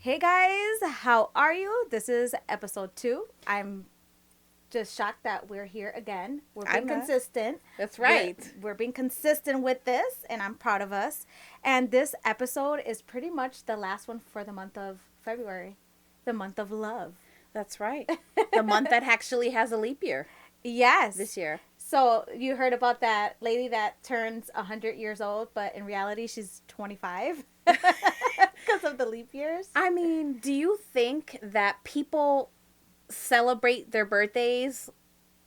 Hey guys, how are you? This is episode 2. I'm just shocked that we're here again. We're being I'm not. consistent. That's right. We're being consistent with this, and I'm proud of us. And this episode is pretty much the last one for the month of February, the month of love. That's right. The month that actually has a leap year Yes. this year. So you heard about that lady that turns 100 years old, but in reality she's 25 because of the leap years? I mean, do you think that people celebrate their birthdays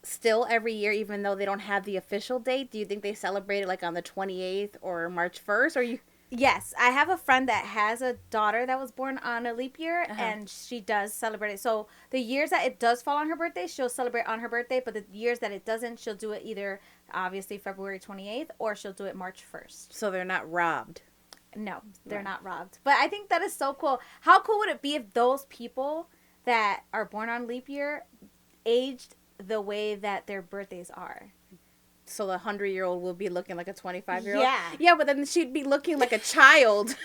still every year, even though they don't have the official date? Do you think they celebrate it like on the 28th or March 1st? Or you? Yes, I have a friend that has a daughter that was born on a leap year, and she does celebrate it. So the years that it does fall on her birthday, she'll celebrate on her birthday, but the years that it doesn't, she'll do it either, obviously, February 28th, or she'll do it March 1st. So they're not robbed. No, they're Right. not robbed. But I think that is so cool. How cool would it be if those people that are born on leap year aged the way that their birthdays are? So the 100-year-old will be looking like a 25-year-old? Yeah. Yeah, but then she'd be looking like a child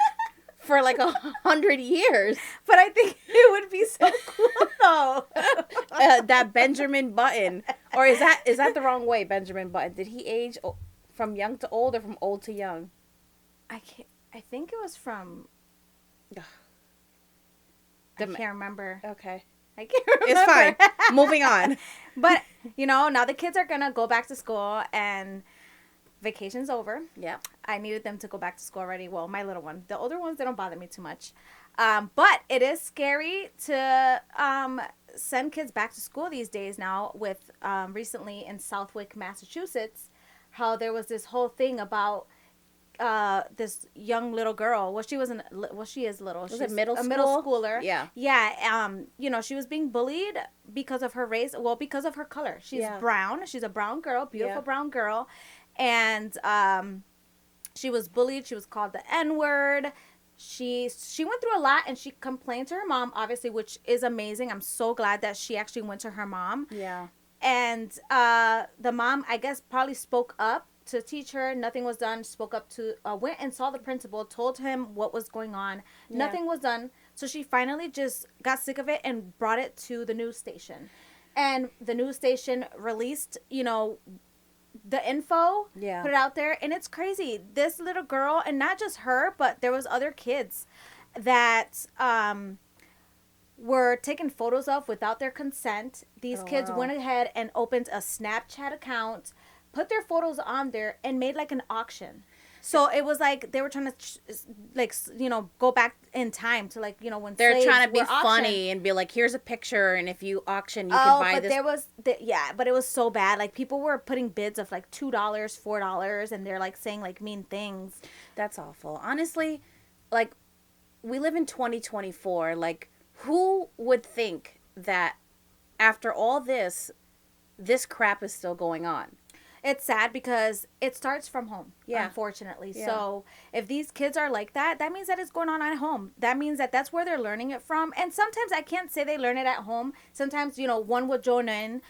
for like 100 years. But I think it would be so cool, though. That Benjamin Button. Or is that the wrong way, Benjamin Button? Did he age from young to old or from old to young? I think it was from... Ugh. I can't remember. Okay. I can't remember. It's fine. Moving on. But, now the kids are going to go back to school and vacation's over. Yeah. I needed them to go back to school already. Well, my little one. The older ones, they don't bother me too much. But it is scary to send kids back to school these days now with recently in Southwick, Massachusetts, how there was this whole thing about this young little girl. Well, she wasn't. Well, she is little. Was She's it middle a school? middle schooler. Yeah. Yeah. She was being bullied because of her race. Well, because of her color. She's brown. She's a brown girl. Beautiful brown girl, and she was bullied. She was called the N-word. She went through a lot, and she complained to her mom, obviously, which is amazing. I'm so glad that she actually went to her mom. Yeah. And the mom, I guess, probably spoke up to teach her. Nothing was done. Spoke up to, went and saw the principal, told him what was going on. Yeah. Nothing was done. So she finally just got sick of it and brought it to the news station. And the news station released, the info, Yeah. put it out there. And it's crazy. This little girl, and not just her, but there was other kids that were taken photos of without their consent. These kids went ahead and opened a Snapchat account, put their photos on there, and made like an auction. So it was like they were trying to, go back in time to when They're slaves trying to be were auctioned. funny and be like, here's a picture, and if you auction, you can buy but this. but it was so bad. Like people were putting bids of like $2, $4, and they're like saying like mean things. That's awful. Honestly, like, we live in 2024. Like, who would think that after all this crap is still going on? It's sad because it starts from home, Yeah. unfortunately. Yeah. So if these kids are like that, that means that it's going on at home. That means that that's where they're learning it from. And sometimes I can't say they learn it at home. Sometimes, one will join in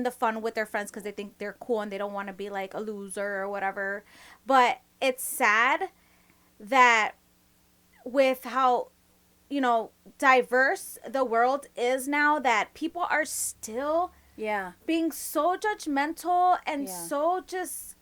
the fun with their friends because they think they're cool and they don't want to be like a loser or whatever. But it's sad that with how, diverse the world is now, that people are still being so judgmental and so just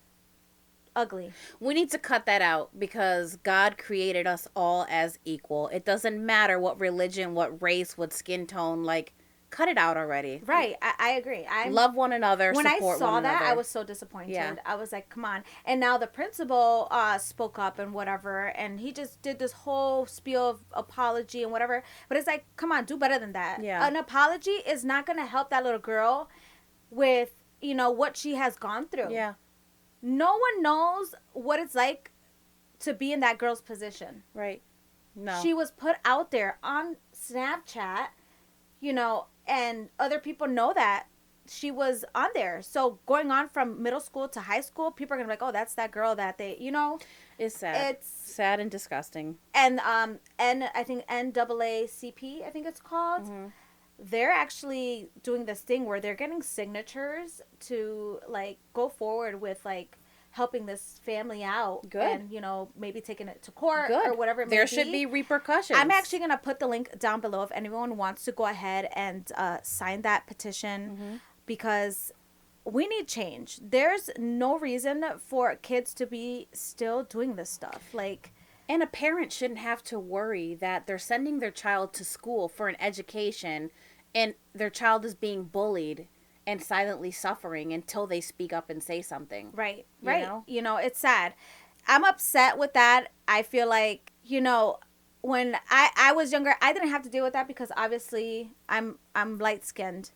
ugly. We need to cut that out because God created us all as equal. It doesn't matter what religion, what race, what skin tone. Like, cut it out already. Right. I agree. Love one another, when support I saw one that, another. I was so disappointed. Yeah. I was like, come on. And now the principal spoke up and whatever, and he just did this whole spiel of apology and whatever. But it's like, come on, do better than that. Yeah. An apology is not going to help that little girl with, what she has gone through. Yeah. No one knows what it's like to be in that girl's position. Right. No. She was put out there on Snapchat, and other people know that she was on there. So going on from middle school to high school, people are going to be like, oh, that's that girl that they, It's sad. It's sad and disgusting. And I think NAACP, I think it's called. Mm-hmm. They're actually doing this thing where they're getting signatures to like go forward with like helping this family out. Good. And, you know, maybe taking it to court Good. or whatever it may There be. should be repercussions. I'm actually going to put the link down below if anyone wants to go ahead and sign that petition, because we need change. There's no reason for kids to be still doing this stuff. Like, and a parent shouldn't have to worry that they're sending their child to school for an education and their child is being bullied and silently suffering until they speak up and say something. Right. You know? It's sad. I'm upset with that. I feel like, you know, when I was younger, I didn't have to deal with that because obviously I'm light skinned.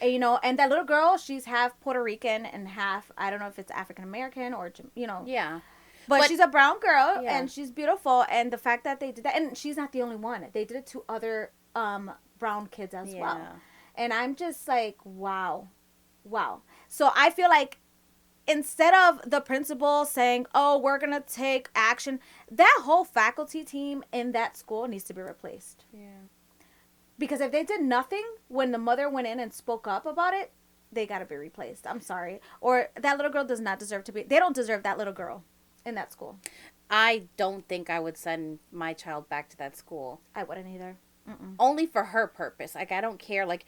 You know, and that little girl, she's half Puerto Rican and half, I don't know if it's African American or, you know. Yeah. But she's a brown girl, yeah. and she's beautiful. And the fact that they did that, and she's not the only one. They did it to other brown kids as well. And I'm just like, wow. So I feel like instead of the principal saying, oh, we're going to take action, that whole faculty team in that school needs to be replaced. Yeah. Because if they did nothing when the mother went in and spoke up about it, they got to be replaced. I'm sorry. Or that little girl does not deserve to be. They don't deserve that little girl in that school. I don't think I would send my child back to that school. I wouldn't either. Only for her purpose. Like, I don't care, like,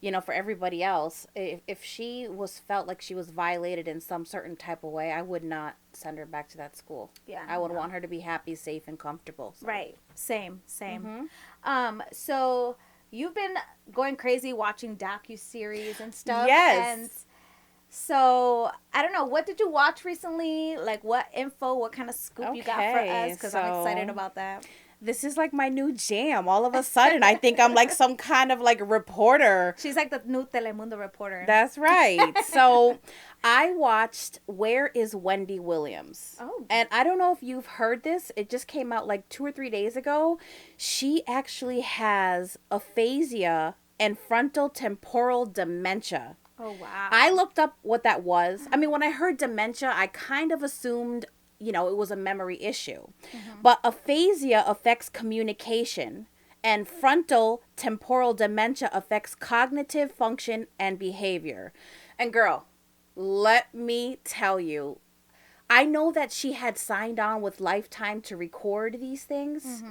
you know, for everybody else. If she felt like she was violated in some certain type of way, I would not send her back to that school. Yeah. I would want her to be happy, safe, and comfortable. So. Right. Same. So you've been going crazy watching docu-series and stuff. Yes. And so, I don't know, what did you watch recently? Like, what info, what kind of scoop you got for us? Because I'm excited about that. This is like my new jam. All of a sudden, I think I'm like some kind of like reporter. She's like the new Telemundo reporter. That's right. So I watched Where is Wendy Williams? Oh. And I don't know if you've heard this. It just came out like 2 or 3 days ago. She actually has aphasia and frontal temporal dementia. Oh, wow. I looked up what that was. I mean, when I heard dementia, I kind of assumed, you know, it was a memory issue. But aphasia affects communication, and frontal temporal dementia affects cognitive function and behavior. And girl, let me tell you, I know that she had signed on with Lifetime to record these things,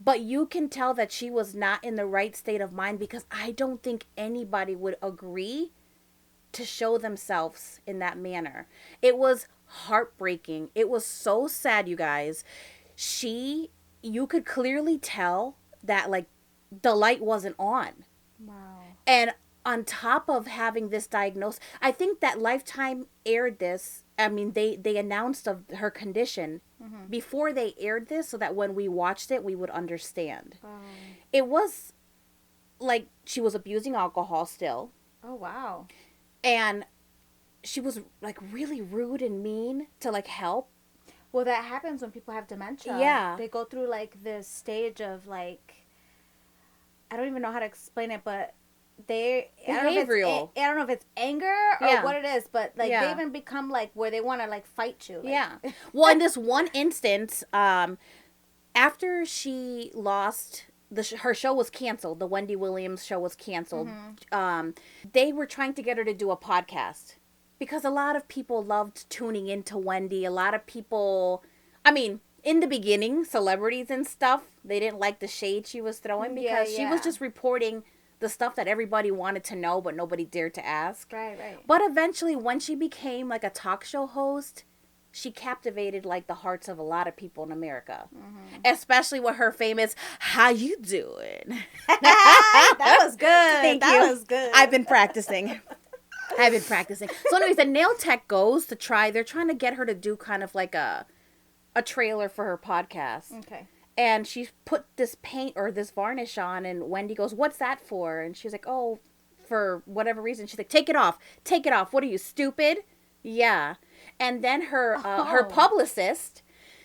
but you can tell that she was not in the right state of mind, because I don't think anybody would agree to show themselves in that manner. It was heartbreaking. It was so sad, you guys. You could clearly tell that, like, the light wasn't on. Wow. And on top of having this diagnosis, I think that Lifetime aired this. I mean, they announced of her condition before they aired this, so that when we watched it, we would understand. It was like she was abusing alcohol still. Oh, wow. And she was like really rude and mean to like help. Well, that happens when people have dementia. Yeah. They go through like this stage of like, I don't even know how to explain it, but behavioral. I don't know if it's anger or what it is, but like they even become like where they want to like fight you. Like. Yeah. Well, in this one instance, after she lost her show was canceled. The Wendy Williams show was canceled. They were trying to get her to do a podcast because a lot of people loved tuning into Wendy. A lot of people, I mean, in the beginning, celebrities and stuff, they didn't like the shade she was throwing because she was just reporting the stuff that everybody wanted to know, but nobody dared to ask. Right. But eventually, when she became like a talk show host, she captivated like the hearts of a lot of people in America, especially with her famous "How you doing?" That was good. That was good. I've been practicing. So, anyways, the nail tech goes to try. They're trying to get her to do kind of like a trailer for her podcast. Okay. And she put this paint or this varnish on, and Wendy goes, "What's that for?" And she's like, "Oh, for whatever reason." She's like, "Take it off. Take it off. What are you, stupid?" Yeah. And then her publicist,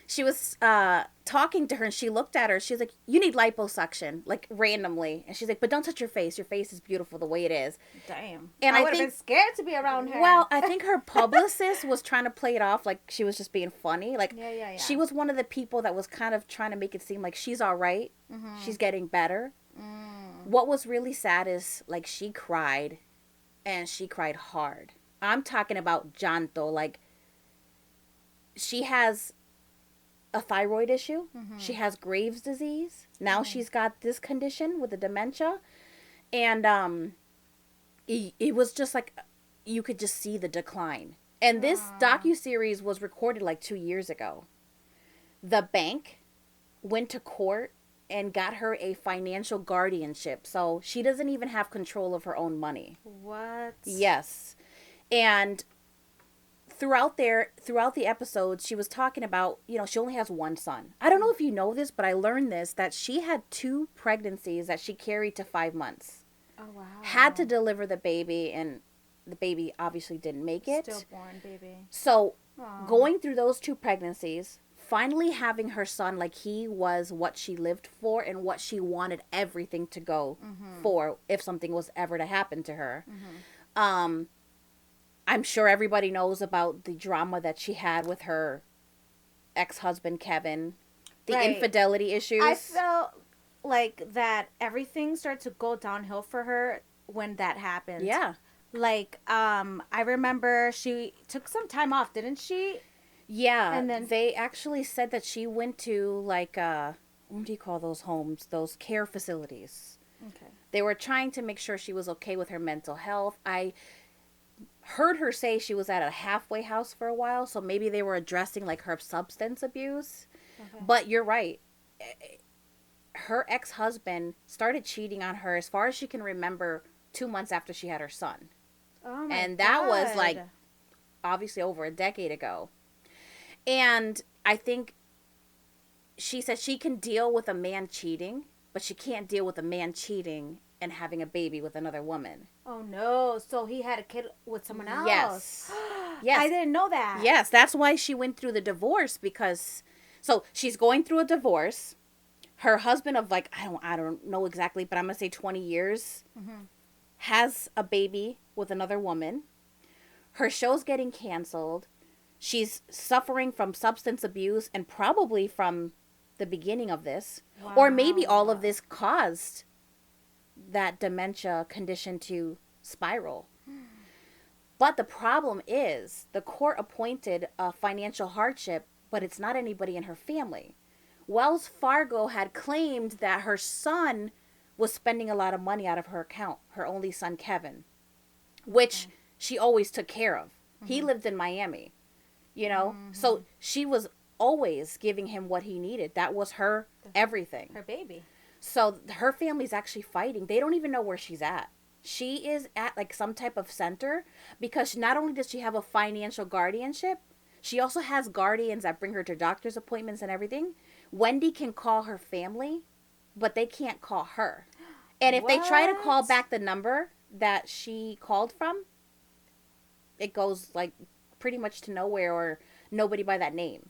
she was talking to her, and she looked at her. She was like, "You need liposuction," like randomly. And she's like, "But don't touch your face. Your face is beautiful the way it is." Damn. And I would have been scared to be around her. Well, I think her publicist was trying to play it off like she was just being funny. Like, she was one of the people that was kind of trying to make it seem like she's all right. She's getting better. What was really sad is, like, she cried, and she cried hard. I'm talking about llanto, like, she has a thyroid issue. Mm-hmm. She has Graves' disease. Now she's got this condition with the dementia. And it was just like you could just see the decline. And this docu-series was recorded like 2 years ago. The bank went to court and got her a financial guardianship. So she doesn't even have control of her own money. What? Yes. And throughout the episodes, she was talking about, she only has one son. I don't know if you know this, but I learned this, that she had 2 pregnancies that she carried to 5 months. Oh, wow. Had to deliver the baby, and the baby obviously didn't make it. Stillborn baby. So, going through those 2 pregnancies, finally having her son, like, he was what she lived for and what she wanted everything to go for if something was ever to happen to her. I'm sure everybody knows about the drama that she had with her ex-husband, Kevin, the infidelity issues. I felt like that everything started to go downhill for her when that happened. Yeah. Like, I remember she took some time off, didn't she? Yeah. And then they actually said that she went to, like, what do you call those homes? Those care facilities. Okay. They were trying to make sure she was okay with her mental health. I heard her say she was at a halfway house for a while, so maybe they were addressing, like, her substance abuse. Okay. But you're right. Her ex-husband started cheating on her, as far as she can remember, 2 months after she had her son. Oh my And that God. was, like, obviously over a decade ago. And I think she said she can deal with a man cheating, but she can't deal with a man cheating and having a baby with another woman. Oh, no. So he had a kid with someone else. Yes. Yes. I didn't know that. Yes, that's why she went through the divorce, because... So, she's going through a divorce. Her husband of, like, I don't know exactly, but I'm going to say 20 years, has a baby with another woman. Her show's getting canceled. She's suffering from substance abuse and probably from the beginning of this. Wow. Or maybe all of this caused that dementia condition to spiral. But the problem is the court appointed a financial hardship, but it's not anybody in her family. Wells Fargo had claimed that her son was spending a lot of money out of her account, her only son, Kevin, which she always took care of. He lived in Miami, so she was always giving him what he needed. That was her everything. Her baby. So her family's actually fighting. They don't even know where she's at. She is at, like, some type of center, because not only does she have a financial guardianship, she also has guardians that bring her to doctor's appointments and everything. Wendy can call her family, but they can't call her. And if they try to call back the number that she called from, it goes, like, pretty much to nowhere, or nobody by that name.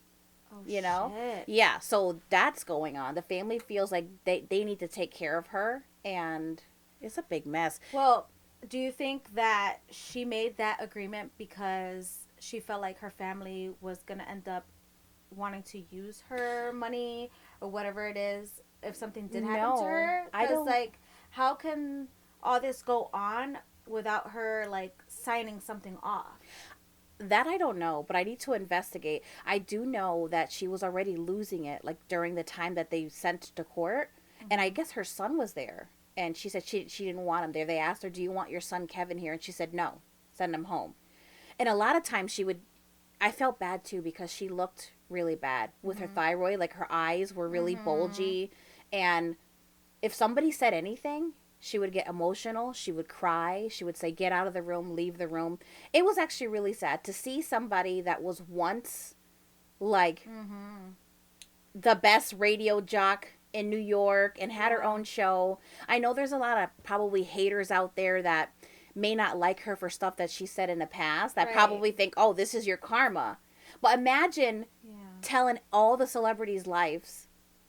Oh, Shit. Yeah, so that's going on. The family feels like they need to take care of her, and it's a big mess. Well, do you think that she made that agreement because she felt like her family was going to end up wanting to use her money or whatever it is if something did happen to her? I don't. Like, how can all this go on without her, like, signing something off? That I don't know, but I need to investigate. I do know that she was already losing it, like, during the time that they sent to court. And I guess her son was there. And she said she didn't want him there. They asked her, do you want your son Kevin here? And she said, no, send him home. And a lot of times I felt bad too, because she looked really bad with her thyroid. Like, her eyes were really bulgy. And if somebody said anything, she would get emotional. She would cry. She would say, get out of the room, leave the room. It was actually really sad to see somebody that was once, like, the best radio jock in New York and had her own show. I know there's a lot of probably haters out there that may not like her for stuff that she said in the past, that probably think, oh, this is your karma. But imagine telling all the celebrities' lives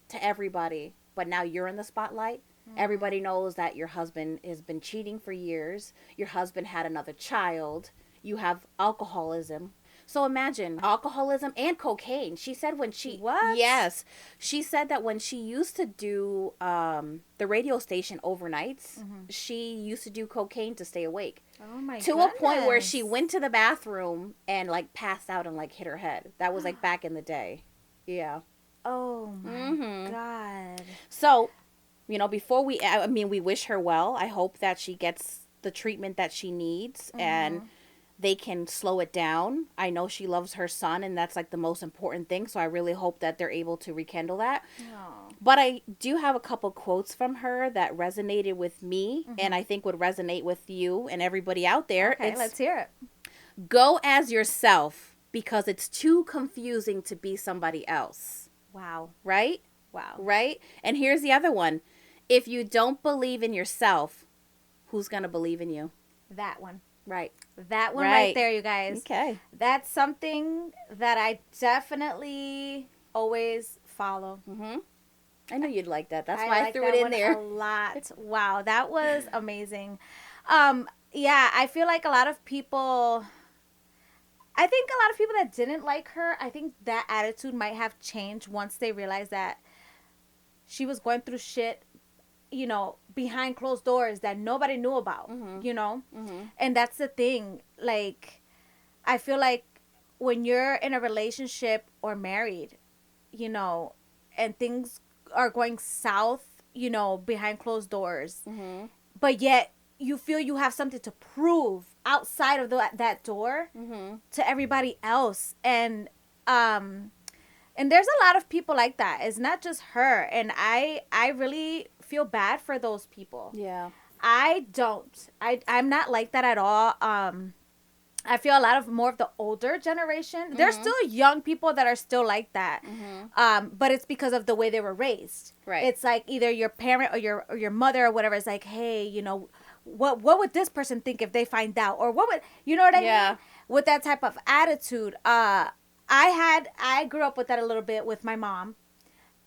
to everybody, but now you're in the spotlight. Everybody knows that your husband has been cheating for years. Your husband had another child. You have alcoholism. So imagine alcoholism and cocaine. She said when she What? Yes, she said that when she used to do the radio station overnights, she used to do cocaine to stay awake. Oh my To goodness. a point where she went to the bathroom and like passed out and like hit her head. That was like back in the day. Yeah. Oh my Mhm. God. So, before we wish her well. I hope that she gets the treatment that she needs and they can slow it down. I know she loves her son and that's like the most important thing. So I really hope that they're able to rekindle that. Oh. But I do have a couple quotes from her that resonated with me and I think would resonate with you and everybody out there. Okay, let's hear it. Go as yourself because it's too confusing to be somebody else. Wow. Right? Wow. Right? And here's the other one. If you don't believe in yourself, who's going to believe in you? That one. Right. That one right there, you guys. Okay. That's something that I definitely always follow. I know you'd like that. That's why I like threw that it in one there. a lot. Wow, that was amazing. Yeah, I feel like a lot of people that didn't like her, I think that attitude might have changed once they realized that she was going through shit, behind closed doors that nobody knew about, And that's the thing. Like, I feel like when you're in a relationship or married, and things are going south, behind closed doors, but yet you feel you have something to prove outside of that door to everybody else. And there's a lot of people like that. It's not just her. And I really feel bad for those people. Yeah. I'm not like that at all. I feel a lot of more of the older generation. There's still young people that are still like that. But it's because of the way they were raised. Right. It's like either your parent or your mother or whatever is like, hey, what would this person think if they find out? Or what would, you know what I mean? With that type of attitude. I grew up with that a little bit with my mom.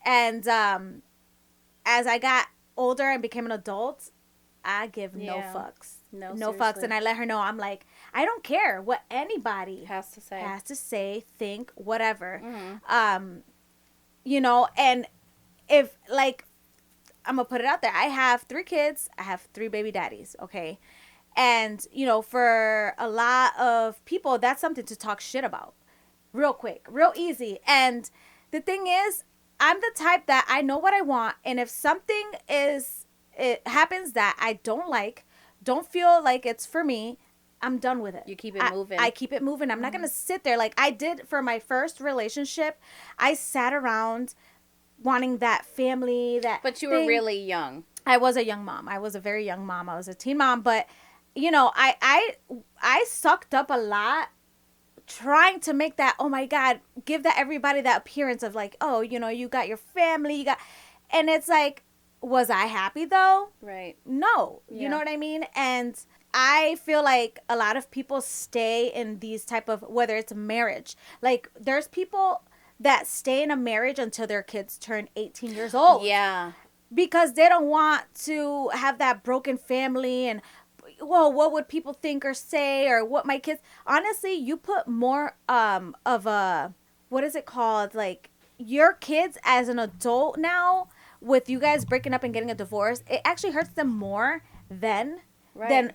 And as I got older and became an adult, I give no fucks. No fucks. And I let her know, I'm like, I don't care what anybody has to say, think, whatever. And if, like, I'm going to put it out there. I have 3 kids. I have 3 baby daddies. Okay. And, for a lot of people, that's something to talk shit about. Real quick, real easy. And the thing is, I'm the type that I know what I want. And if something it happens that I don't feel like it's for me, I'm done with it. You keep it moving. I keep it moving. I'm not going to sit there like I did for my first relationship. I sat around wanting that family, But you were really young. I was a young mom. I was a very young mom. I was a teen mom. But, I sucked up a lot trying to make that, oh my God, give that everybody that appearance of like, oh, you got your family, and it's like, was I happy though? Right. No. You know what I mean? And I feel like a lot of people stay in these type of, whether it's marriage, like there's people that stay in a marriage until their kids turn 18 years old. Yeah. Because they don't want to have that broken family and, well, what would people think or say, or what my kids, honestly, you put more of a, what is it called? Like your kids as an adult now with you guys breaking up and getting a divorce, it actually hurts them more than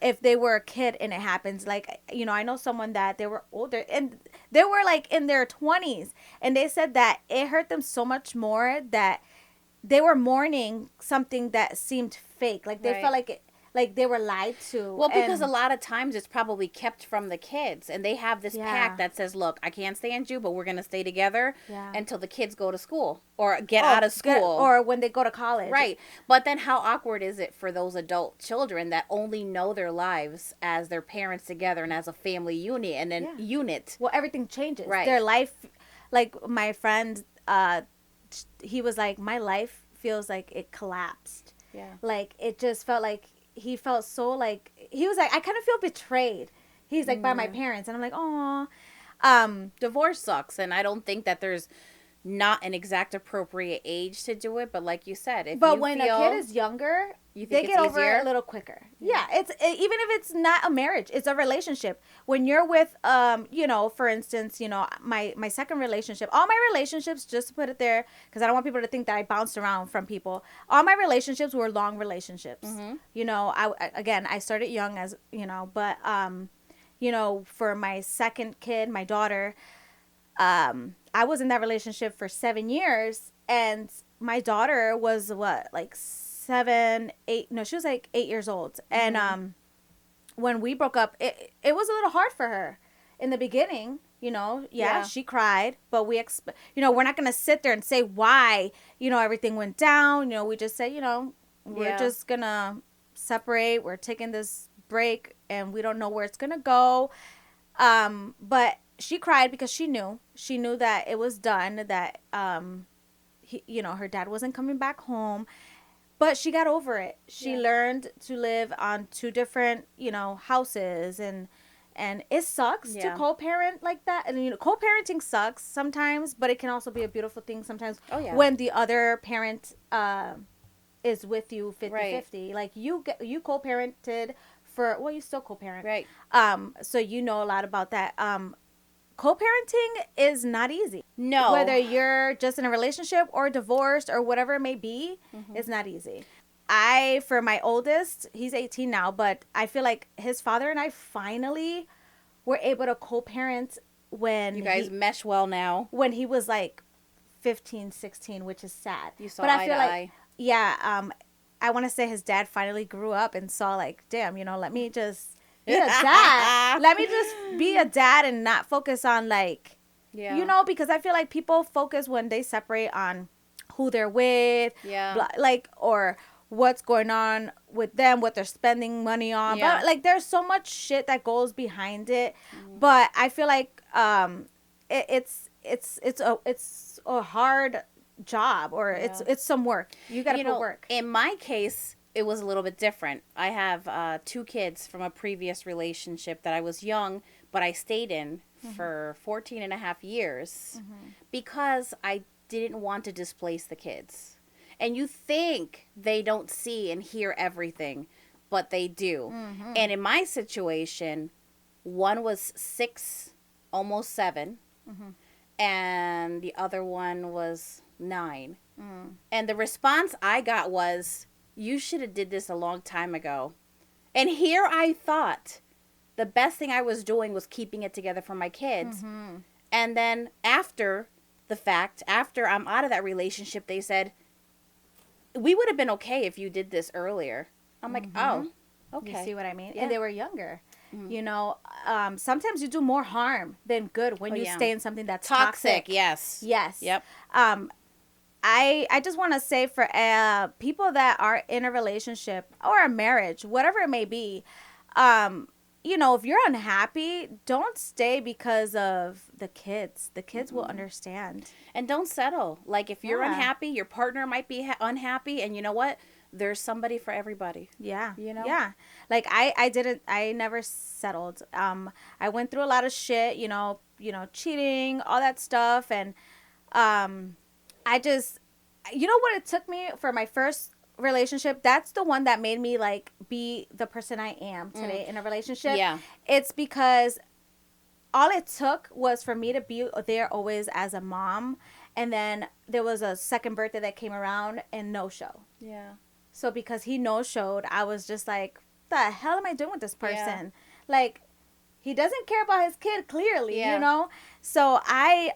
if they were a kid and it happens. Like, I know someone that they were older and they were like in their 20s and they said that it hurt them so much more that they were mourning something that seemed fake. Like they felt like they were lied to. Well, because a lot of times it's probably kept from the kids and they have this pact that says, look, I can't stand you, but we're going to stay together until the kids go to school or get out of school. Or when they go to college. Right. But then how awkward is it for those adult children that only know their lives as their parents together and as a family unit and then unit? Well, everything changes. Right. Their life, like my friend, he was like, my life feels like it collapsed. Yeah. Like it just felt like he felt so like, he was like, I kind of feel betrayed. He's like, by my parents. And I'm like, oh. Divorce sucks. And I don't think that there's not an exact appropriate age to do it. But like you said, when a kid is younger, You think they it's get over easier? it a little quicker. Yeah, even if it's not a marriage, it's a relationship. When you're with, for instance, my second relationship, all my relationships, just to put it there, because I don't want people to think that I bounced around from people. All my relationships were long relationships. I started young but for my second kid, my daughter, I was in that relationship for 7 years, and my daughter was what, like 7, 8? No, she was like 8 years old. And when we broke up, it was a little hard for her in the beginning. Yeah. She cried, but we're not gonna sit there and say why everything went down. We just say we're just gonna separate. We're taking this break, and we don't know where it's gonna go. But she cried because she knew that it was done, that her dad wasn't coming back home. But she got over it. She learned to live on two different houses, and it sucks to co-parent like that. And co-parenting sucks sometimes, but it can also be a beautiful thing sometimes. Oh, yeah. When the other parent is with you 50-50. Right. Like you co-parented you still co-parent, Right. So a lot about that. Co-parenting is not easy. No. Whether you're just in a relationship or divorced or whatever it may be, it's not easy. For my oldest, he's 18 now, but I feel like his father and I finally were able to co-parent when you guys mesh well now. When he was like 15, 16, which is sad. You saw but eye I feel to like, eye. Yeah, I want to say his dad finally grew up and saw like, damn, let me just be a dad. Let me just be a dad and not focus on like, because I feel like people focus when they separate on who they're with, or what's going on with them, what they're spending money on. Yeah. But like, there's so much shit that goes behind it. But I feel like it's a hard job, or it's some work. You gotta put work. In my case, it was a little bit different. I have 2 kids from a previous relationship that I was young, but I stayed in for 14 and a half years because I didn't want to displace the kids. And you think they don't see and hear everything, but they do. And in my situation, one was 6, almost 7, and the other one was 9. And the response I got was, you should have did this a long time ago. And here I thought the best thing I was doing was keeping it together for my kids. And then after the fact, after I'm out of that relationship, they said, we would have been okay if you did this earlier. I'm like, oh, okay. You see what I mean? Yeah. And they were younger. Sometimes you do more harm than good when you stay in something that's toxic. Yes. Yep. I just want to say for people that are in a relationship or a marriage, whatever it may be, if you're unhappy, don't stay because of the kids. The kids will understand. And don't settle. Like, if you're unhappy, your partner might be unhappy, and you know what? There's somebody for everybody. Yeah. Yeah. Like, I never settled. I went through a lot of shit, cheating, all that stuff. And I just, what it took me for my first relationship, that's the one that made me like be the person I am today in a relationship. Yeah. It's because all it took was for me to be there always as a mom. And then there was a second birthday that came around and no show. Yeah. So because he no-showed, I was just like, the hell am I doing with this person? Yeah. Like, he doesn't care about his kid, clearly, So I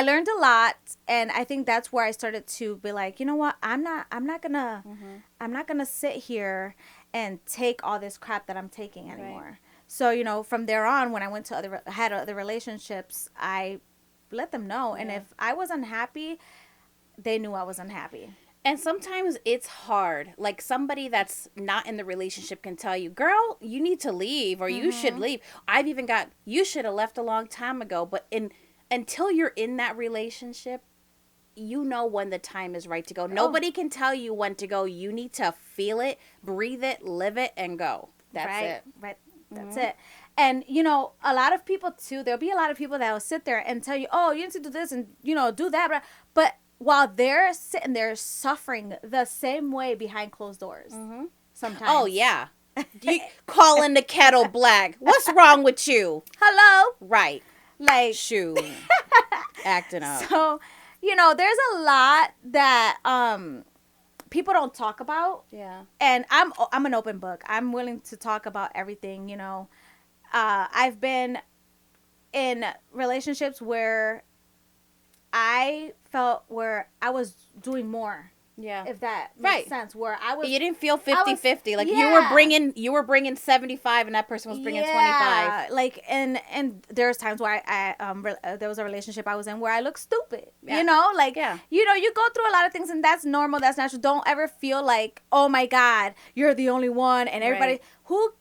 learned a lot, and I think that's where I started to be like, you know what? I'm not gonna sit here and take all this crap that I'm taking anymore. Right. So, from there on, when I went to had other relationships, I let them know. Yeah. And if I was unhappy, they knew I was unhappy. And sometimes it's hard. Like, somebody that's not in the relationship can tell you, girl, you need to leave, or you should leave. I've even got, you should have left a long time ago. But until you're in that relationship, you know when the time is right to go. Nobody can tell you when to go. You need to feel it, breathe it, live it, and go. That's it. Right. That's it. And, a lot of people, too, there'll be a lot of people that will sit there and tell you, oh, you need to do this and, do that. But while they're sitting there suffering the same way behind closed doors. Mm-hmm. Sometimes. Oh, yeah. You calling the kettle black. What's wrong with you? Hello? Right. Like, Shoot. Acting up. so, you know, there's a lot that people don't talk about. Yeah. And I'm an open book. I'm willing to talk about everything, you know. I've been in relationships where I felt where I was doing more. Yeah. If that makes sense. Where I was, you didn't feel 50-50. Like yeah. you were bringing 75 and that person was bringing 25. Like and there's times where there was a relationship I was in where I looked stupid. Yeah. You know, like Yeah. you know, you go through a lot of things and that's normal, that's natural. Don't ever feel like, oh my God, you're the only one and everybody who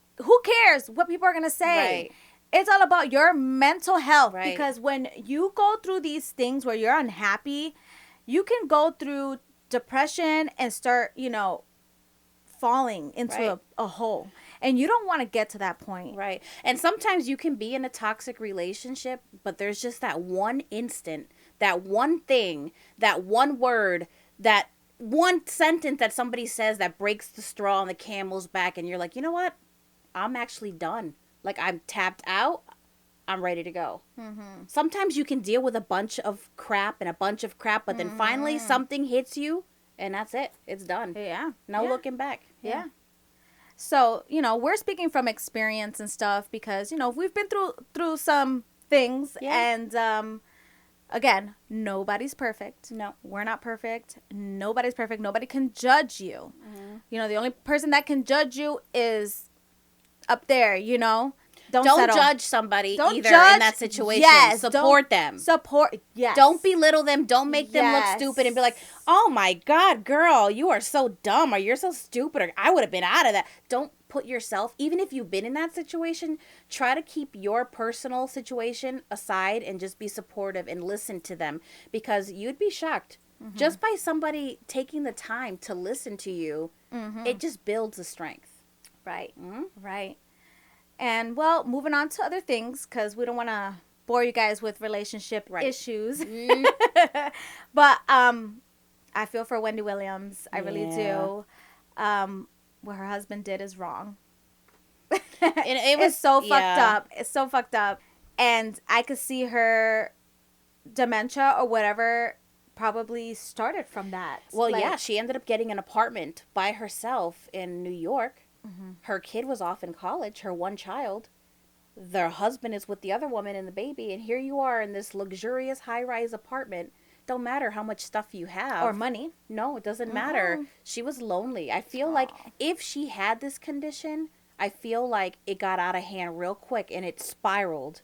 cares what people are gonna say. Right. It's all about your mental health. Right. Because when you go through these things where you're unhappy, you can go through depression and start, you know, falling into a hole. And you don't want to get to that point. Right. And sometimes you can be in a toxic relationship, but there's just that one instant, that one thing, that one word, that one sentence that somebody says that breaks the straw on the camel's back. And you're like, you know what? I'm actually done. Like, I'm tapped out. I'm ready to go. Mm-hmm. Sometimes you can deal with a bunch of crap, but then finally something hits you, and that's it. It's done. Yeah. No looking back. Yeah. So, you know, we're speaking from experience and stuff because, you know, we've been through some things. Yeah. And, again, nobody's perfect. No. We're not perfect. Nobody's perfect. Nobody can judge you. Mm-hmm. You know, the only person that can judge you is up there, you know. Don't judge somebody either in that situation. Yes, support them. Yes. Don't belittle them. Don't make them look stupid and be like, oh my God, girl, you are so dumb or you're so stupid or I would have been out of that. Don't put yourself, even if you've been in that situation, try to keep your personal situation aside and just be supportive and listen to them because you'd be shocked. Mm-hmm. Just by somebody taking the time to listen to you, it just builds the strength. Right. Mm-hmm. Right. And, well, moving on to other things, because we don't want to bore you guys with relationship issues. Mm. But I feel for Wendy Williams. I really do. What her husband did is wrong. It was so fucked up. It's so fucked up. And I could see her dementia or whatever probably started from that. Well, like, she ended up getting an apartment by herself in New York. Mm-hmm. Her kid was off in college, her one child. Their husband is with the other woman and the baby. And here you are in this luxurious high-rise apartment. Don't matter how much stuff you have. Or money. No, it doesn't matter. She was lonely. I feel like if she had this condition, I feel like it got out of hand real quick and it spiraled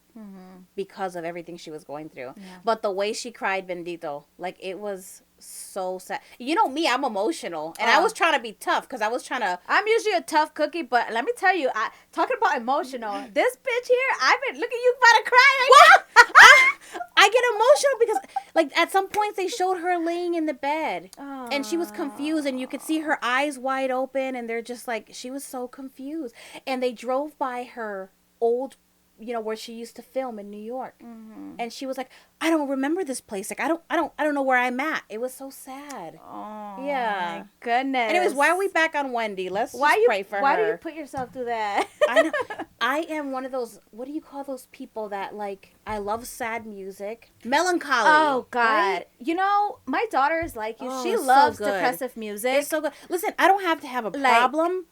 because of everything she was going through. Yeah. But the way she cried, bendito, like it was so sad. You know me, I'm emotional. And I was trying to be tough because I was trying to... I'm usually a tough cookie, but let me tell you, talking about emotional, this bitch here, I've been... Look at you about to cry right now. I get emotional because, like, at some points they showed her laying in the bed. And she was confused. And you could see her eyes wide open. And they're just like... She was so confused. And they drove by her old... You know, where she used to film in New York. Mm-hmm. And she was like, I don't remember this place. Like, I don't know where I'm at. It was so sad. Oh, yeah. My goodness. Anyways, why are we back on Wendy? Let's pray for her. Why do you put yourself through that? I know. I am one of those, what do you call those people that, like, I love sad music. Melancholy. Oh, God. Right? You know, my daughter is like you. She loves depressive music. It's so good. Listen, I don't have to have a problem.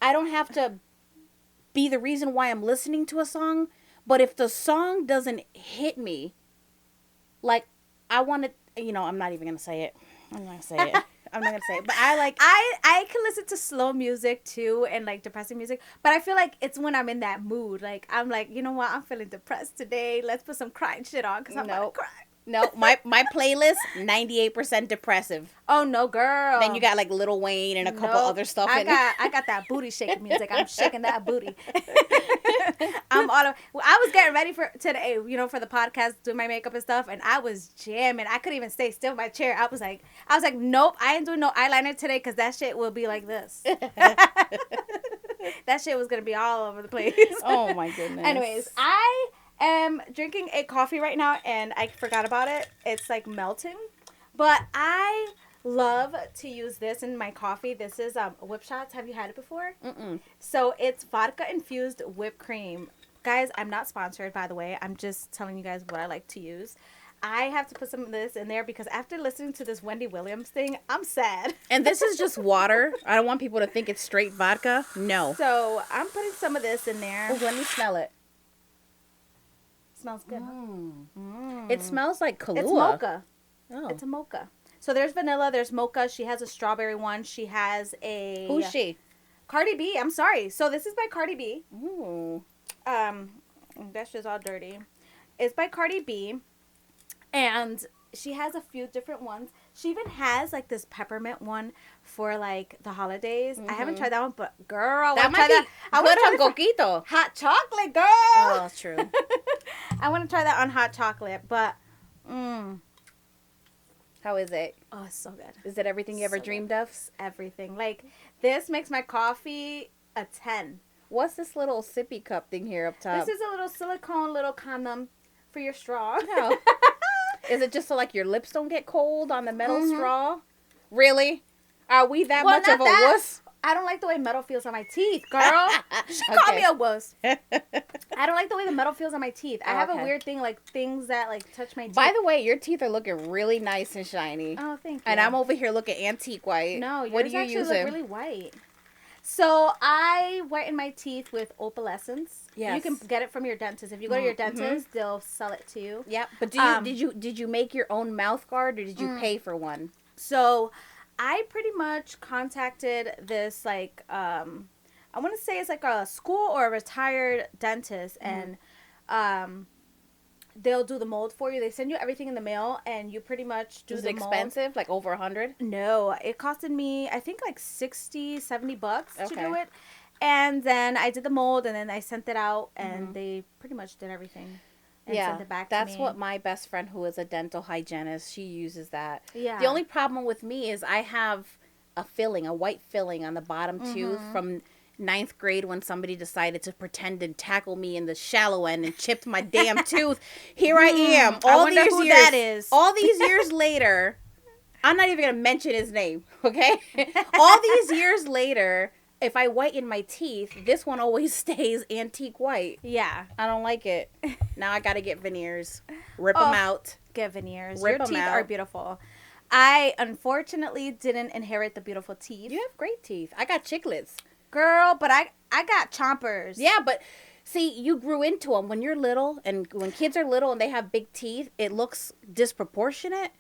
I don't have to be the reason why I'm listening to a song, but if the song doesn't hit me, like, I want to, you know, I'm not even going to say it. I'm not going to say it. I'm not going to say it. But I can listen to slow music, too, and, like, depressing music, but I feel like it's when I'm in that mood. Like, I'm like, you know what? I'm feeling depressed today. Let's put some crying shit on, because I'm about to cry. No, my playlist, 98% depressive. Oh, no, girl. Then you got, like, Lil Wayne and a couple other stuff I got that booty shaking music. I'm shaking that booty. I was getting ready for today, you know, for the podcast, doing my makeup and stuff, and I was jamming. I couldn't even stay still in my chair. I was like, nope, I ain't doing no eyeliner today because that shit will be like this. That shit was going to be all over the place. Oh, my goodness. Anyways, I am drinking a coffee right now, and I forgot about it. It's like melting. But I love to use this in my coffee. This is Whip Shots. Have you had it before? Mm-mm. So it's vodka infused whipped cream. Guys, I'm not sponsored, by the way. I'm just telling you guys what I like to use. I have to put some of this in there because after listening to this Wendy Williams thing, I'm sad. And this is just water. I don't want people to think it's straight vodka. No. So I'm putting some of this in there. Oh, let me smell it. Smells good. Huh? It smells like Kahlua. It's mocha. Oh. It's a mocha. So there's vanilla, there's mocha. She has a strawberry one. She has a... Who's she? Cardi B. I'm sorry. So this is by Cardi B. Ooh. That shit's all dirty. It's by Cardi B. And she has a few different ones. She even has like this peppermint one for like the holidays. I haven't tried that one, but girl, That might be good on coquito. hot chocolate, girl. Oh, true. I want to try that on hot chocolate, but How is it? oh, it's so good. Is it everything you ever So dreamed of? Everything. Like this makes my coffee a 10. What's this little sippy cup thing here up top? This is a little silicone little condom for your straw. No. Is it just so like your lips don't get cold on the metal straw? Really? Are we that much of a wuss? I don't like the way metal feels on my teeth, girl. She called me a wuss. I don't like the way the metal feels on my teeth. I have a weird thing, like things that like touch my teeth. By the way, your teeth are looking really nice and shiny. Oh, thank you. And I'm over here looking antique white. No, yours what do you actually use? look really white. So I whiten my teeth with opalescence. Yes. You can get it from your dentist. If you go to your dentist, they'll sell it to you. Yep. But did you make your own mouth guard or did you pay for one? So I pretty much contacted this like I want to say it's like a school or a retired dentist, and they'll do the mold for you. They send you everything in the mail, and you pretty much do Is the it mold. expensive? Like over 100? No, it costed me I think like $60-$70 to Okay. do it. And then I did the mold, and then I sent it out, and they pretty much did everything and sent it back to me. That's what my best friend, who is a dental hygienist, she uses that. Yeah. The only problem with me is I have a white filling on the bottom tooth from 9th grade when somebody decided to pretend and tackle me in the shallow end and chipped my damn tooth. Here I am. I wonder who that is. All these years later, I'm not even going to mention his name, okay? All these years later, if I whiten my teeth, this one always stays antique white. Yeah. I don't like it. Now I got to get veneers. Rip them out. Get veneers. Rip Your 'em teeth out. are beautiful. I unfortunately didn't inherit the beautiful teeth. You have great teeth. I got chiclets. Girl, but I got chompers. Yeah, but see, you grew into them when you're little, and when kids are little and they have big teeth, it looks disproportionate.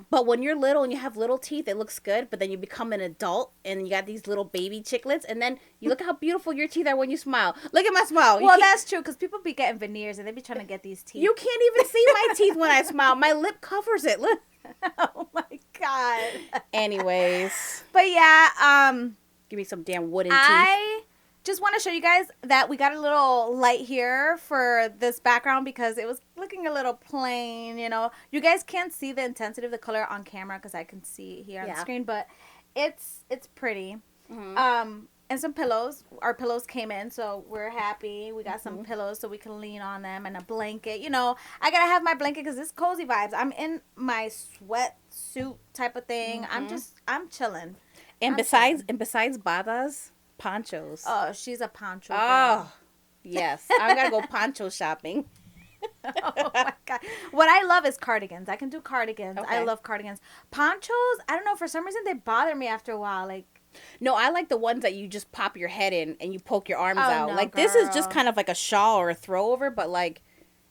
But when you're little and you have little teeth, it looks good. But then you become an adult and you got these little baby chiclets, and then you look how beautiful your teeth are when you smile. Look at my smile. Well, that's true, because people be getting veneers and they be trying to get these teeth. You can't even see my teeth when I smile. My lip covers it. Look. Oh my God. Anyways, But yeah, give me some damn wooden teeth. I just want to show you guys that we got a little light here for this background because it was looking a little plain, you know. You guys can't see the intensity of the color on camera because I can see it here on the screen, but it's pretty. And some pillows. Our pillows came in, so we're happy. We got some pillows so we can lean on them, and a blanket. You know, I gotta have my blanket because it's cozy vibes. I'm in my sweatsuit type of thing. I'm chilling. And besides badas, ponchos. Oh, she's a poncho girl. Oh, yes. I'm gonna go poncho shopping. Oh my God. What I love is cardigans. I can do cardigans. I Okay. love cardigans. Ponchos, I don't know, for some reason they bother me after a while. Like, No, I like the ones that you just pop your head in and you poke your arms out. no, Like this is just girl. kind of like a shawl or a throwover, but like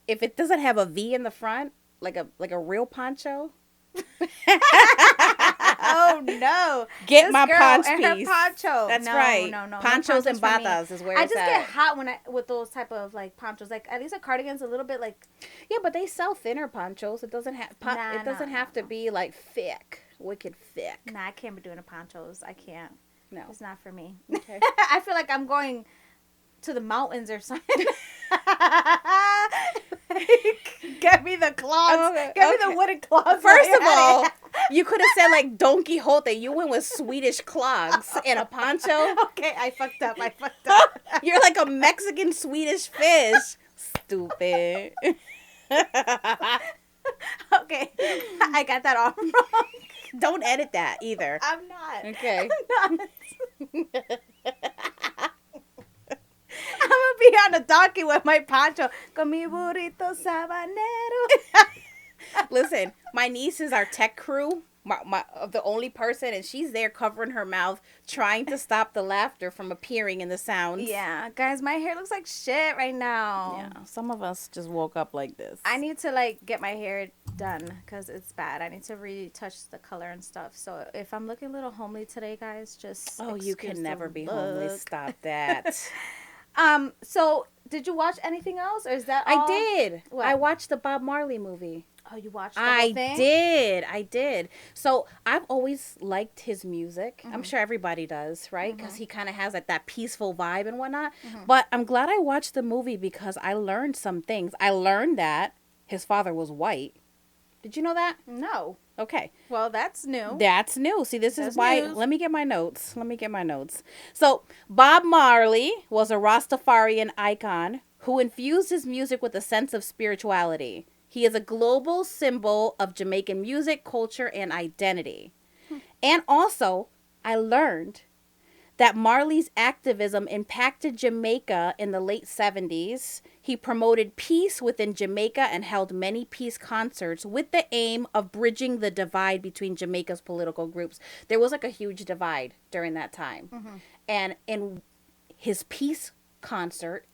if it doesn't have a V in the front, like a real poncho. oh no. Get This my girl ponch and her piece. poncho. That's No, right. No, Ponchos and for me. batas is where I it's just at. get hot with those type of like ponchos. Like at least a cardigan's a little bit like Yeah, but they sell thinner ponchos. It doesn't have Nah, it doesn't nah, have to be like thick, wicked thick. nah, I can't be doing a ponchos. I can't. No. It's not for me. Okay. I feel like I'm going to the mountains or something. Get me the claws. Okay, Get me the wooden claws. First of all, you could have said like Don Quixote. You went with Swedish clogs and a poncho. Okay, I fucked up. You're like a Mexican Swedish fish. Stupid. Okay. I got that all wrong. Don't edit that either. I'm not. Okay. I'm not. I'm gonna be on a donkey with my poncho. Con mi burrito sabanero. Listen, my niece is our tech crew. The only person, and she's there covering her mouth, trying to stop the laughter from appearing in the sounds. Yeah, guys, my hair looks like shit right now. Yeah, some of us just woke up like this. I need to like get my hair done because it's bad. I need to retouch the color and stuff. So if I'm looking a little homely today, guys, just you can never be homely. Stop that. So did you watch anything else, or is that all? I did. What? I watched the Bob Marley movie. Oh, you watched the whole thing? I did. So I've always liked his music. I'm sure everybody does, right? Because he kind of has like that peaceful vibe and whatnot. But I'm glad I watched the movie because I learned some things. I learned that his father was white. Did you know that? No. Okay. Well, that's new. That's new. See, this is That's why. news. Let me get my notes. So, Bob Marley was a Rastafarian icon who infused his music with a sense of spirituality. He is a global symbol of Jamaican music, culture, and identity. And also, I learned that Marley's activism impacted Jamaica in the late 70s. He promoted peace within Jamaica and held many peace concerts with the aim of bridging the divide between Jamaica's political groups. There was like a huge divide during that time. And in his peace concert,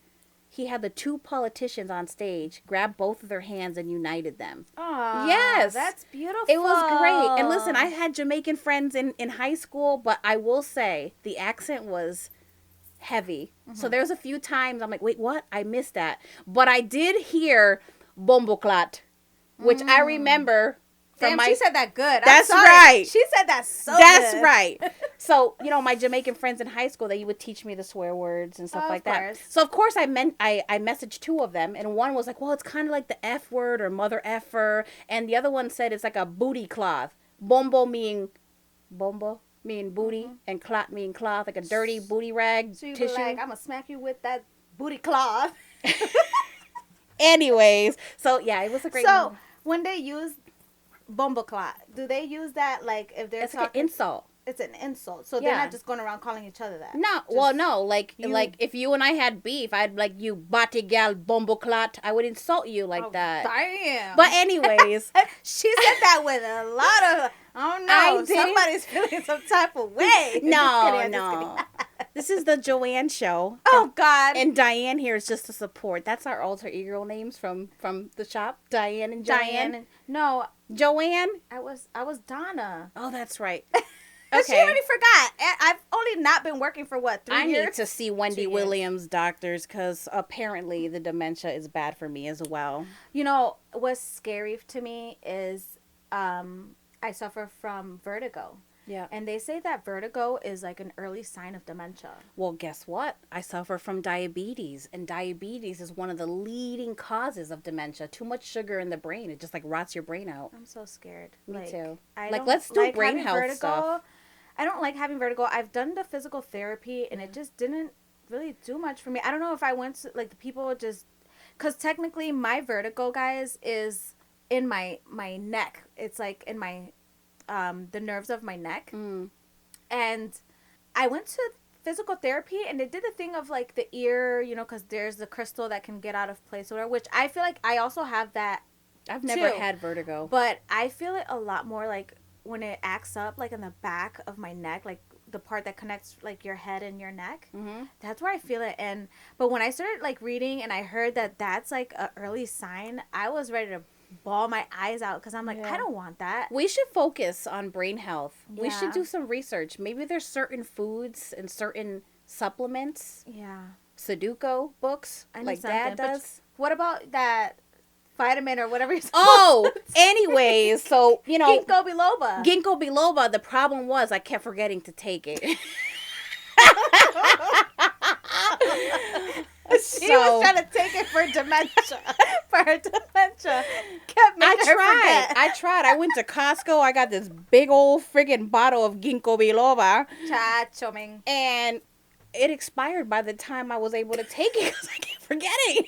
he had the two politicians on stage grab both of their hands and united them. Oh, yes. That's beautiful. It was great. And listen, I had Jamaican friends in high school, but I will say the accent was heavy. So there was a few times I'm like, wait, what? I missed that. But I did hear Bomboclat, which I remember from she said that good. That's I'm sorry. right. She said that so That's good. right. So, my Jamaican friends in high school, they would teach me the swear words and stuff like that. So, of course, I messaged two of them, and one was like, well, it's kind of like the F word or mother effer, and the other one said it's like a booty cloth. Bombo mean booty, and clot mean cloth, like a dirty booty rag So you tissue. be like, I'm going to smack you with that booty cloth. Anyways, so, yeah, it was a great So, movie. when they use bumbleclot, do they use that like if they're It's talking? like an insult. It's an insult. So they're Yeah. not just going around calling each other that. No, no. Like if you and I had beef, I'd like you body gal bumbleclot. I would insult you like that. Damn. But anyways, she said that with a lot of, I don't know, somebody's feeling some type of way. no. This is the Joanne show. Oh God. And Diane here is just to support. That's our alter ego names from the shop. Diane and Joanne. No, Joanne. I was Donna. Oh, that's right. She already forgot. I've only not been working for 3 years. I need to see Wendy 2 years. Williams doctors because apparently the dementia is bad for me as well. What's scary to me is I suffer from vertigo. Yeah. And they say that vertigo is like an early sign of dementia. Well, guess what? I suffer from diabetes, and diabetes is one of the leading causes of dementia. Too much sugar in the brain. It just like rots your brain out. I'm so scared. Me too. I Like, don't let's do like brain having health vertigo. stuff. I don't like having vertigo. I've done the physical therapy, and it just didn't really do much for me. I don't know if I went to, like, the people just... Because technically, my vertigo, guys, is in my neck. It's, like, in my... the nerves of my neck. And I went to physical therapy, and they did the thing of, like, the ear, because there's the crystal that can get out of place or whatever, which I feel like I also have that. I've never too. had vertigo. But I feel it a lot more, like, when it acts up, like, in the back of my neck, like, the part that connects, like, your head and your neck. That's where I feel it. But when I started, like, reading and I heard that that's, like, an early sign, I was ready to bawl my eyes out because I'm like, I don't want that. We should focus on brain health. Yeah. We should do some research. Maybe there's certain foods and certain supplements. Yeah. Sudoku books, like Dad does. What about that vitamin or whatever it's Oh, anyways, so, Ginkgo biloba. Ginkgo biloba, the problem was I kept forgetting to take it. She was trying to take it for dementia. For her dementia. Kept making her forget. I tried. I went to Costco. I got this big old friggin' bottle of Ginkgo biloba. Chacho, man. And it expired by the time I was able to take it because I kept forgetting.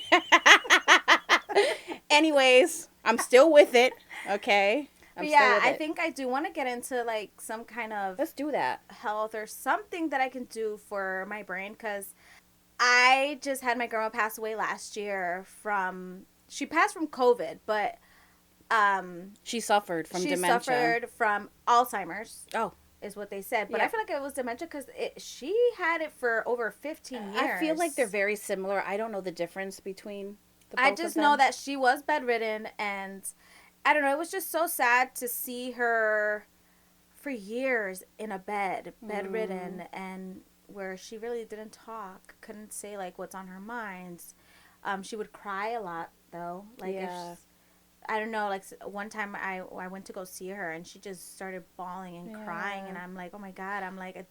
Anyways, I'm still with it. Okay. But yeah, I think I do want to get into like some kind of let's do that. health or something that I can do for my brain, because I just had my grandma pass away last year she passed from COVID, but she suffered from dementia. She suffered from Alzheimer's. Oh. Is what they said. But I feel like it was dementia because she had it for over 15 years. I feel like they're very similar. I don't know the difference between the both I just know that she was bedridden, and I don't know, it was just so sad to see her for years in a bedridden, and where she really didn't talk, couldn't say like what's on her mind. She would cry a lot though. Like I don't know, like one time I went to go see her and she just started bawling and crying, and I'm like, oh my God, I'm like,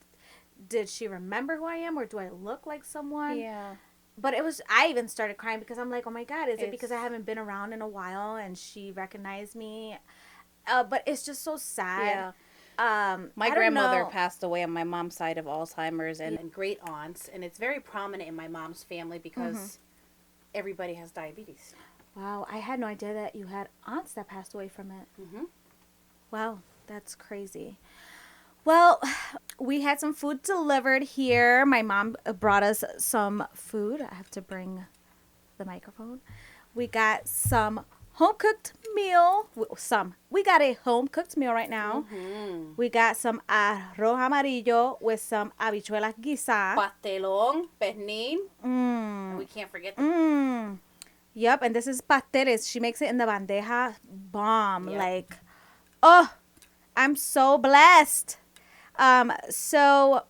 did she remember who I am, or do I look like someone? Yeah. But I even started crying because I'm like, oh my God, is it because I haven't been around in a while and she recognized me? But it's just so sad. Yeah. My grandmother passed away on my mom's side of Alzheimer's, and great aunts, and it's very prominent in my mom's family because everybody has diabetes. Wow, I had no idea that you had aunts that passed away from it. Mm-hmm. Wow, that's crazy. Well, we had some food delivered here. My mom brought us some food. I have to bring the microphone. We got some home-cooked meal. We got a home-cooked meal right now. Mm-hmm. We got some arroz amarillo with some habichuelas guisadas. Pastelón, pernil. And we can't forget the Yep, and this is pasteles. She makes it in the bandeja. Bomb. Yep. Like, oh, I'm so blessed. So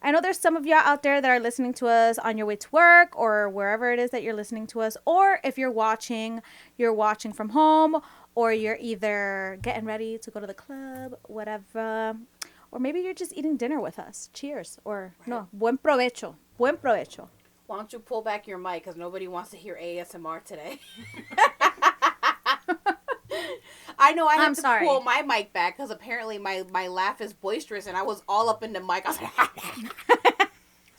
I know there's some of y'all out there that are listening to us on your way to work or wherever it is that you're listening to us. Or if you're watching from home, or you're either getting ready to go to the club, whatever. Or maybe you're just eating dinner with us. Cheers. Or no, buen provecho. Buen provecho. Why don't you pull back your mic, because nobody wants to hear ASMR today. I know I have to pull my mic back because apparently my laugh is boisterous and I was all up in the mic. I was like,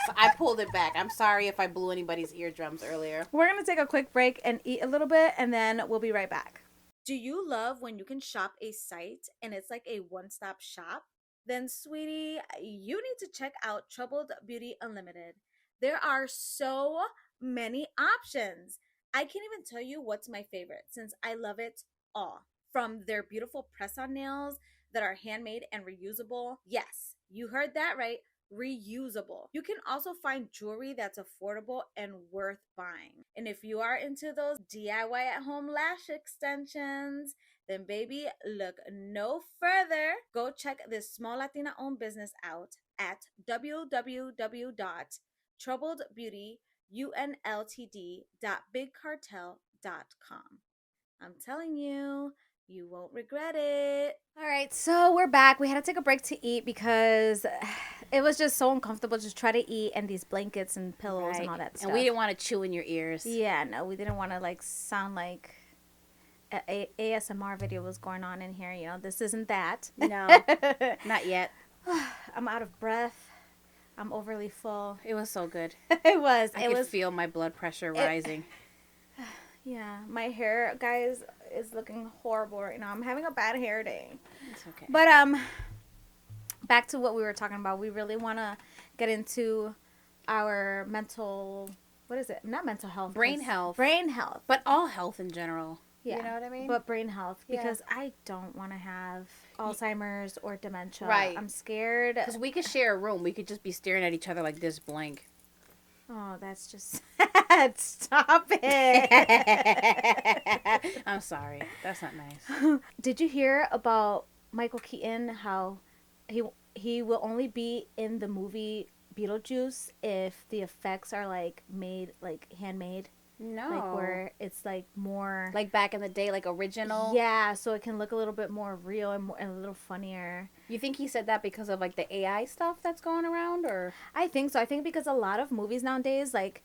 so I pulled it back. I'm sorry if I blew anybody's eardrums earlier. We're going to take a quick break and eat a little bit, and then we'll be right back. Do you love when you can shop a site and it's like a one-stop shop? Then, sweetie, you need to check out Troubled Beauty Unlimited. There are so many options. I can't even tell you what's my favorite, since I love it all. From their beautiful press-on nails that are handmade and reusable. Yes, you heard that right. Reusable. You can also find jewelry that's affordable and worth buying. And if you are into those DIY at home lash extensions, then baby, look no further. Go check this small Latina owned business out at www.troubledbeautyunltd.bigcartel.com. I'm telling you, you won't regret it. All right, so we're back. We had to take a break to eat because it was just so uncomfortable just try to eat, and these blankets and pillows and all that stuff. And we didn't want to chew in your ears. Yeah, no, we didn't want to like sound like a ASMR video was going on in here. You know, this isn't that. No, not yet. I'm out of breath. I'm overly full. It was so good. It was. I could feel my blood pressure rising. Yeah, my hair, guys, is looking horrible right now. I'm having a bad hair day. It's okay. But back to what we were talking about. We really want to get into our mental, what is it? Not mental health. Brain health. Brain health. But all health in general. Yeah. You know what I mean? But brain health, because I don't want to have Alzheimer's or dementia. Right. I'm scared. Because we could share a room. We could just be staring at each other like this blank. Oh, that's just sad. Stop it. I'm sorry. That's not nice. Did you hear about Michael Keaton, how he will only be in the movie Beetlejuice if the effects are like made, like handmade? No. Like where it's like more like back in the day, like original. Yeah, so it can look a little bit more real and a little funnier. You think he said that because of like the AI stuff that's going around, or? I think so. I think because a lot of movies nowadays, like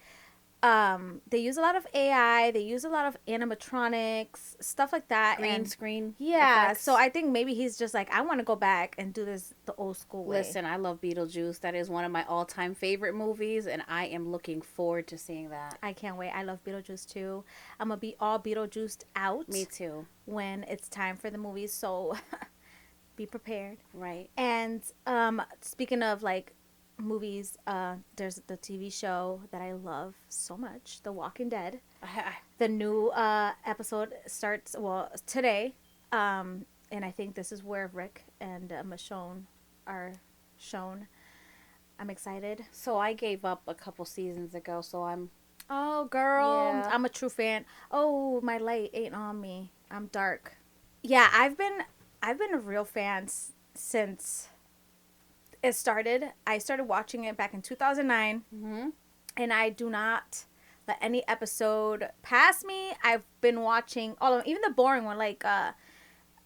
they use a lot of AI, they use a lot of animatronics, stuff like that. Green screen. Yeah, effects. so I think maybe he's just like, I want to go back and do this the old school way. Listen, I love Beetlejuice. That is one of my all-time favorite movies, and I am looking forward to seeing that. I can't wait. I love Beetlejuice too. I'm gonna be all Beetlejuiced out. Me too. When it's time for the movies, so be prepared. Right. And speaking of like movies, there's the TV show that I love so much, The Walking Dead. The new episode starts today, and I think this is where Rick and Michonne are shown. I'm excited. So I gave up a couple seasons ago, so I'm... Oh, girl. Yeah. I'm a true fan. Oh, my light ain't on me. I'm dark. Yeah, I've been a real fan since it started. I started watching it back in 2009. Mm-hmm. And I do not let any episode pass me. I've been watching all of them, even the boring one, like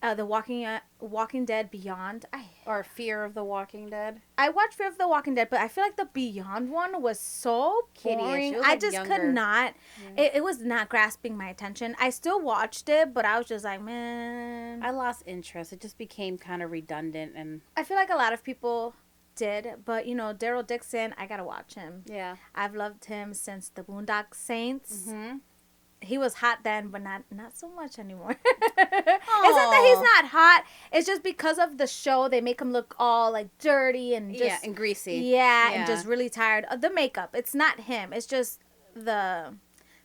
the Walking Dead Beyond. Or Fear of the Walking Dead. I watched Fear of the Walking Dead, but I feel like the Beyond one was so boring. Was, I like, just younger. could not. Yeah. It was not grasping my attention. I still watched it, but I was just like, man. I lost interest. It just became kind of redundant, and I feel like a lot of people did, but Daryl Dixon, I gotta watch him. yeah, I've loved him since the Boondock Saints. mm-hmm. He was hot then, but not so much anymore. It's not that he's not hot. It's just because of the show, they make him look all like dirty and just and greasy. Yeah, and just really tired. The makeup. It's not him. It's just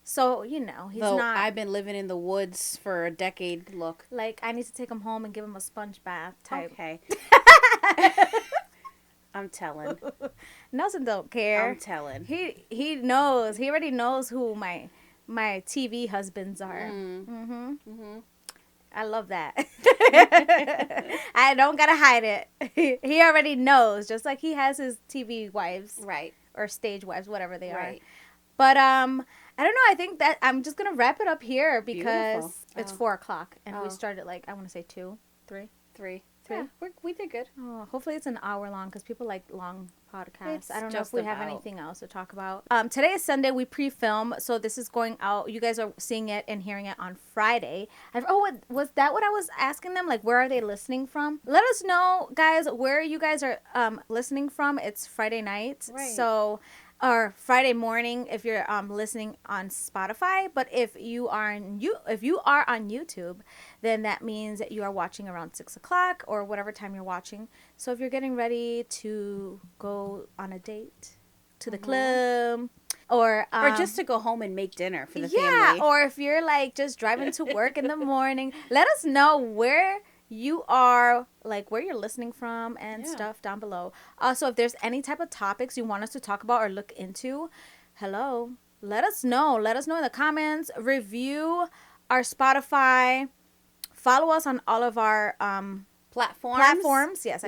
so he's not. I've been living in the woods for a decade. Look, like, I need to take him home and give him a sponge bath type. Okay. I'm telling. Nelson don't care. I'm telling. He knows. He already knows who my TV husbands are. Mm-hmm. Mm-hmm. I love that. I don't gotta hide it. He already knows, just like he has his TV wives, Right. or stage wives, whatever they Right. are. But I don't know. I think that I'm just gonna wrap it up here because Beautiful. it's 4:00 and we started like, I want to say 2, 3. 3. Three? Yeah, we did good. Oh, hopefully it's an hour long because people like long podcasts. It's I don't know if just we have about. anything else to talk about. Today is Sunday. We pre-film, so this is going out. You guys are seeing it and hearing it on Friday. Was that what I was asking them? Like, where are they listening from? Let us know, guys, where you guys are listening from. It's Friday night, Right. so or Friday morning if you're listening on Spotify. But if you are on YouTube, then that means that you are watching around 6:00 or whatever time you're watching. So if you're getting ready to go on a date to the club, or just to go home and make dinner for the yeah, family. or if you're like just driving to work in the morning, let us know where you are, like where you're listening from and stuff down below. Also, if there's any type of topics you want us to talk about or look into, let us know. Let us know in the comments. Review our Spotify. Follow us on all of our platforms. Yes,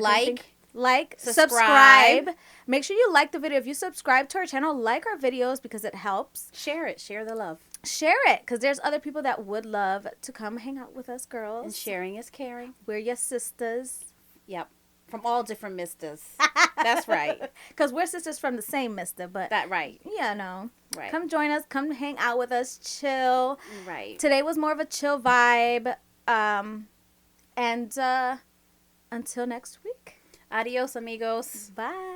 subscribe. Make sure you like the video. If you subscribe to our channel, like our videos because it helps. Share it. Share the love. Share it because there's other people that would love to come hang out with us, girls. And sharing is caring. We're your sisters. Yep. From all different misters. That's right. Because we're sisters from the same mister, but That right. yeah, no. Right. Come join us. Come hang out with us. Chill. Right. Today was more of a chill vibe. And until next week. Adios, amigos. Bye.